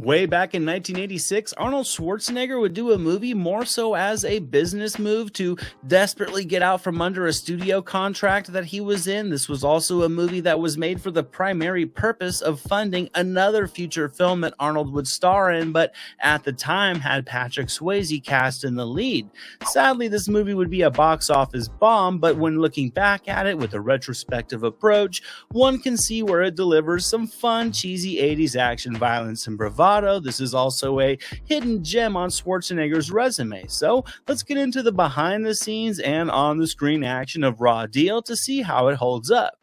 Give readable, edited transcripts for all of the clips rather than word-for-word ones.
Way back in 1986, Arnold Schwarzenegger would do a movie more so as a business move to desperately get out from under a studio contract that he was in. This was also a movie that was made for the primary purpose of funding another future film that Arnold would star in, but at the time had Patrick Swayze cast in the lead. Sadly, this movie would be a box office bomb, but when looking back at it with a retrospective approach, one can see where it delivers some fun, cheesy 80s action, violence, and bravado. This is also a hidden gem on Schwarzenegger's resume. So let's get into the behind the scenes and on the screen action of Raw Deal to see how it holds up.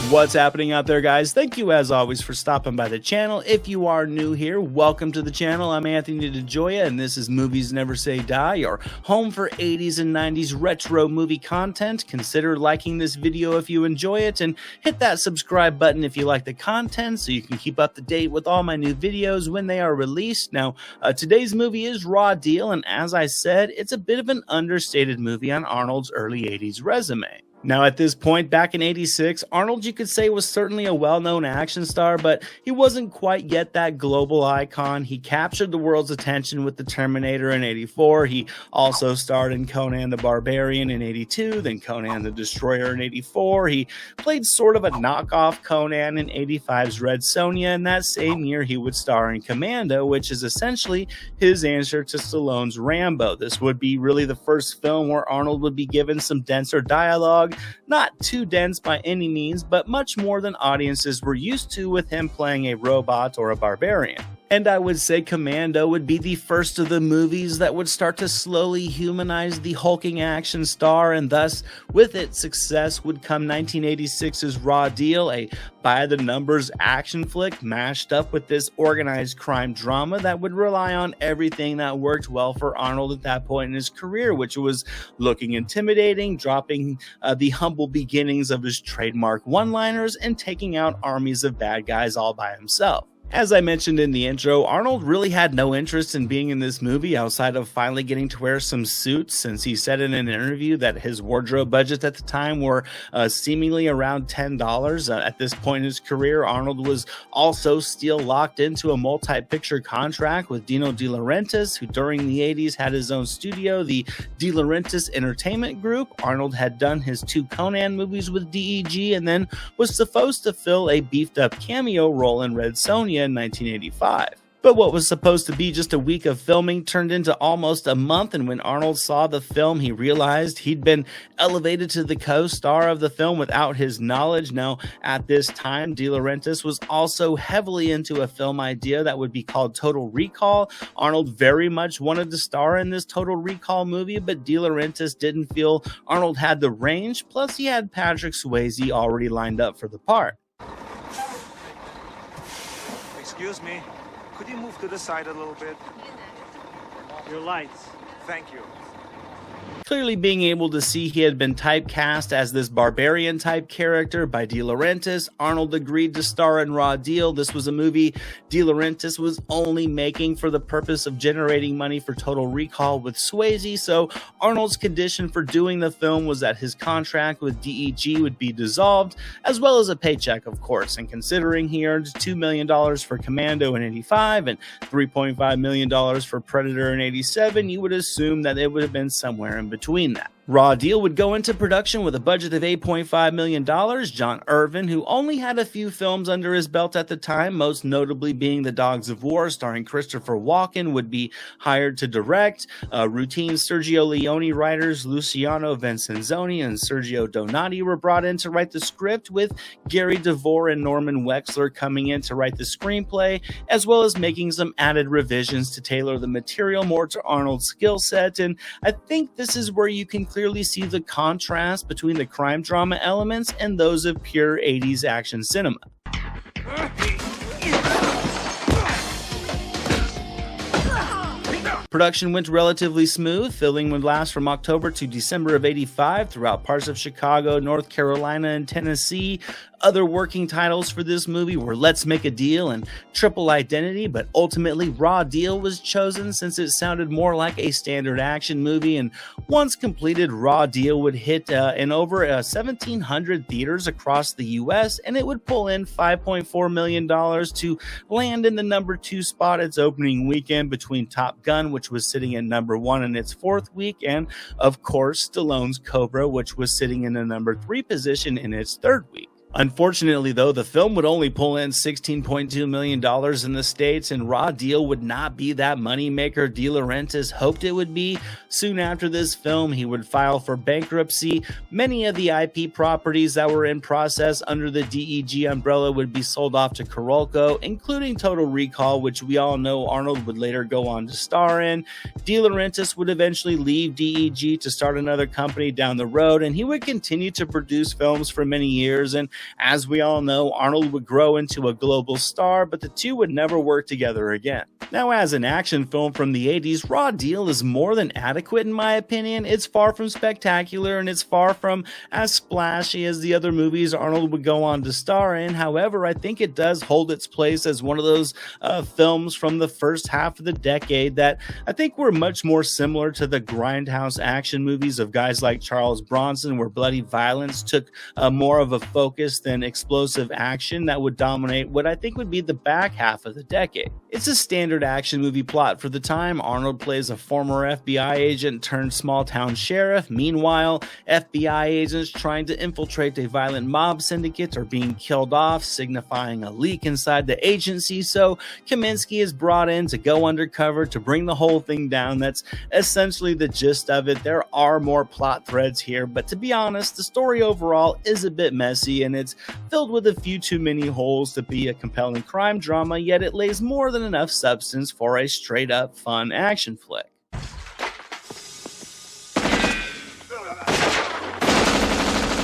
What's happening out there, guys? Thank you as always for stopping by the channel. If you are new here, welcome to the channel. I'm Anthony DeJoya and this is Movies Never Say Die, your home for 80s and 90s retro movie content. Consider liking this video if you enjoy it and hit that subscribe button if you like the content so you can keep up to date with all my new videos when they are released. Now, today's movie is Raw Deal, and as I said, it's a bit of an understated movie on Arnold's early 80s resume. Now, at this point, back in '86, Arnold, you could say, was certainly a well-known action star, but he wasn't quite yet that global icon. He captured the world's attention with The Terminator in '84. He also starred in Conan the Barbarian in '82, then Conan the Destroyer in '84. He played sort of a knockoff Conan in '85's Red Sonja, and that same year he would star in Commando, which is essentially his answer to Stallone's Rambo. This would be really the first film where Arnold would be given some denser dialogue. Not too dense by any means, but much more than audiences were used to with him playing a robot or a barbarian. And I would say Commando would be the first of the movies that would start to slowly humanize the hulking action star, and thus, with its success would come 1986's Raw Deal, a by-the-numbers action flick mashed up with this organized crime drama that would rely on everything that worked well for Arnold at that point in his career, which was looking intimidating, dropping the humble beginnings of his trademark one-liners, and taking out armies of bad guys all by himself. As I mentioned in the intro, Arnold really had no interest in being in this movie outside of finally getting to wear some suits, since he said in an interview that his wardrobe budgets at the time were seemingly around $10. At this point in his career, Arnold was also still locked into a multi-picture contract with Dino De Laurentiis, who during the 80s had his own studio, the De Laurentiis Entertainment Group. Arnold had done his 2 Conan movies with DEG and then was supposed to fill a beefed-up cameo role in Red Sonja in 1985. But what was supposed to be just a week of filming turned into almost a month, and when Arnold saw the film, he realized he'd been elevated to the co-star of the film without his knowledge. Now, at this time, De Laurentiis was also heavily into a film idea that would be called Total Recall. Arnold very much wanted to star in this Total Recall movie, but De Laurentiis didn't feel Arnold had the range, plus he had Patrick Swayze already lined up for the part. Excuse me, could you move to the side a little bit? Your lights. Thank you. Clearly being able to see he had been typecast as this barbarian type character by De Laurentiis, Arnold agreed to star in Raw Deal. This was a movie De Laurentiis was only making for the purpose of generating money for Total Recall with Swayze, so Arnold's condition for doing the film was that his contract with DEG would be dissolved, as well as a paycheck, of course. And considering he earned $2 million for Commando in '85 and $3.5 million for Predator in '87, you would assume that it would have been somewhere in between that. Raw Deal would go into production with a budget of $8.5 million. John Irvin, who only had a few films under his belt at the time, most notably being The Dogs of War starring Christopher Walken, would be hired to direct. Routine Sergio Leone writers Luciano Vincenzoni and Sergio Donati were brought in to write the script, with Gary DeVore and Norman Wexler coming in to write the screenplay, as well as making some added revisions to tailor the material more to Arnold's skill set. And I think this is where you can clearly see the contrast between the crime drama elements and those of pure 80s action cinema. Production went relatively smooth. Filming would last from October to December of '85 throughout parts of Chicago, North Carolina, and Tennessee. Other working titles for this movie were Let's Make a Deal and Triple Identity, but ultimately Raw Deal was chosen since it sounded more like a standard action movie, and once completed, Raw Deal would hit in over 1,700 theaters across the US, and it would pull in $5.4 million to land in the number 2 spot its opening weekend between Top Gun, which was sitting at number 1 in its 4th week, and of course Stallone's Cobra, which was sitting in the number 3 position in its 3rd week. Unfortunately, though, the film would only pull in $16.2 million in the States, and Raw Deal would not be that moneymaker De Laurentiis hoped it would be. Soon after this film, he would file for bankruptcy. Many of the IP properties that were in process under the DEG umbrella would be sold off to Carolco, including Total Recall, which we all know Arnold would later go on to star in. De Laurentiis would eventually leave DEG to start another company down the road, and he would continue to produce films for many years, and as we all know, Arnold would grow into a global star, but the two would never work together again. Now, as an action film from the 80s, Raw Deal is more than adequate in my opinion. It's far from spectacular, and it's far from as splashy as the other movies Arnold would go on to star in. However, I think it does hold its place as one of those films from the first half of the decade that I think were much more similar to the grindhouse action movies of guys like Charles Bronson, where bloody violence took more of a focus than explosive action that would dominate what I think would be the back half of the decade. It's a standard action movie plot for the time. Arnold plays a former FBI agent turned small-town sheriff. Meanwhile, FBI agents trying to infiltrate a violent mob syndicate are being killed off, signifying a leak inside the agency, so Kaminsky is brought in to go undercover to bring the whole thing down. That's essentially the gist of it. There are more plot threads here, but to be honest, the story overall is a bit messy, and it's filled with a few too many holes to be a compelling crime drama, yet it lays more than enough substance for a straight-up fun action flick.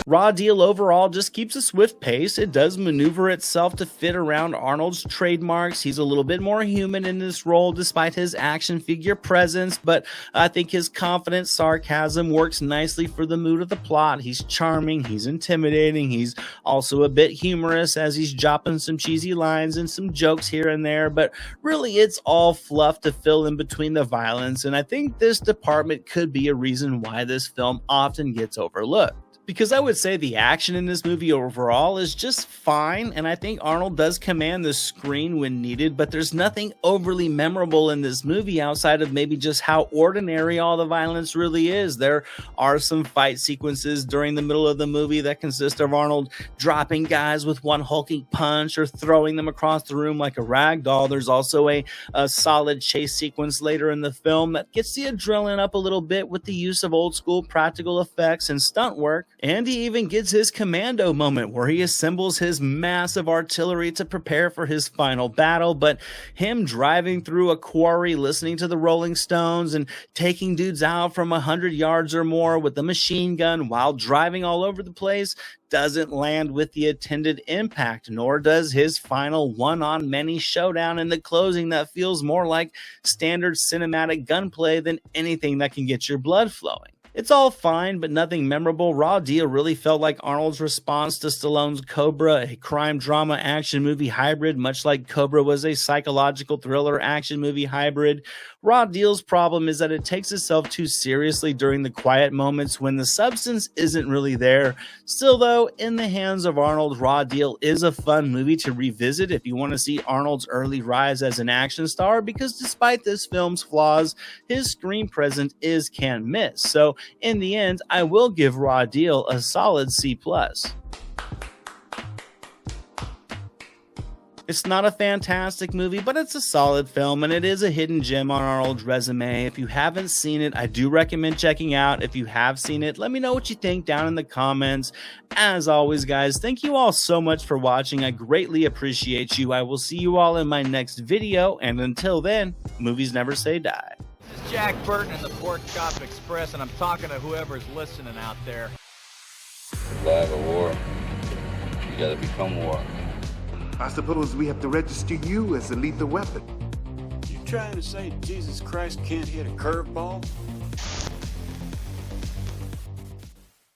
Raw Deal overall just keeps a swift pace. It does maneuver itself to fit around Arnold's trademarks. He's a little bit more human in this role despite his action figure presence, but I think his confident sarcasm works nicely for the mood of the plot. He's charming, he's intimidating, he's also a bit humorous as he's dropping some cheesy lines and some jokes here and there, but really it's all fluff to fill in between the violence, and I think this department could be a reason why this film often gets overlooked. Because I would say the action in this movie overall is just fine, and I think Arnold does command the screen when needed, but there's nothing overly memorable in this movie outside of maybe just how ordinary all the violence really is. There are some fight sequences during the middle of the movie that consist of Arnold dropping guys with one hulking punch or throwing them across the room like a rag doll. There's also a solid chase sequence later in the film that gets the adrenaline up a little bit with the use of old school practical effects and stunt work. And he even gets his commando moment where he assembles his massive artillery to prepare for his final battle. But him driving through a quarry, listening to the Rolling Stones and taking dudes out from 100 yards or more with a machine gun while driving all over the place doesn't land with the intended impact, nor does his final one-on-many showdown in the closing that feels more like standard cinematic gunplay than anything that can get your blood flowing. It's all fine, but nothing memorable. Raw Deal really felt like Arnold's response to Stallone's Cobra, a crime drama action movie hybrid, much like Cobra was a psychological thriller action movie hybrid. Raw Deal's problem is that it takes itself too seriously during the quiet moments when the substance isn't really there. Still though, in the hands of Arnold, Raw Deal is a fun movie to revisit if you want to see Arnold's early rise as an action star, because despite this film's flaws, his screen presence is can't miss. So in the end, I will give Raw Deal a solid C+. It's not a fantastic movie, but it's a solid film, and it is a hidden gem on Arnold's resume. If you haven't seen it, I do recommend checking out. If you have seen it, let me know what you think down in the comments. As always, guys, thank you all so much for watching. I greatly appreciate you. I will see you all in my next video, and until then, movies never say die. This is Jack Burton in the Pork Chop Express, and I'm talking to whoever's listening out there. Flag of war. You gotta become war. I suppose we have to register you as a lethal weapon. You trying to say Jesus Christ can't hit a curveball?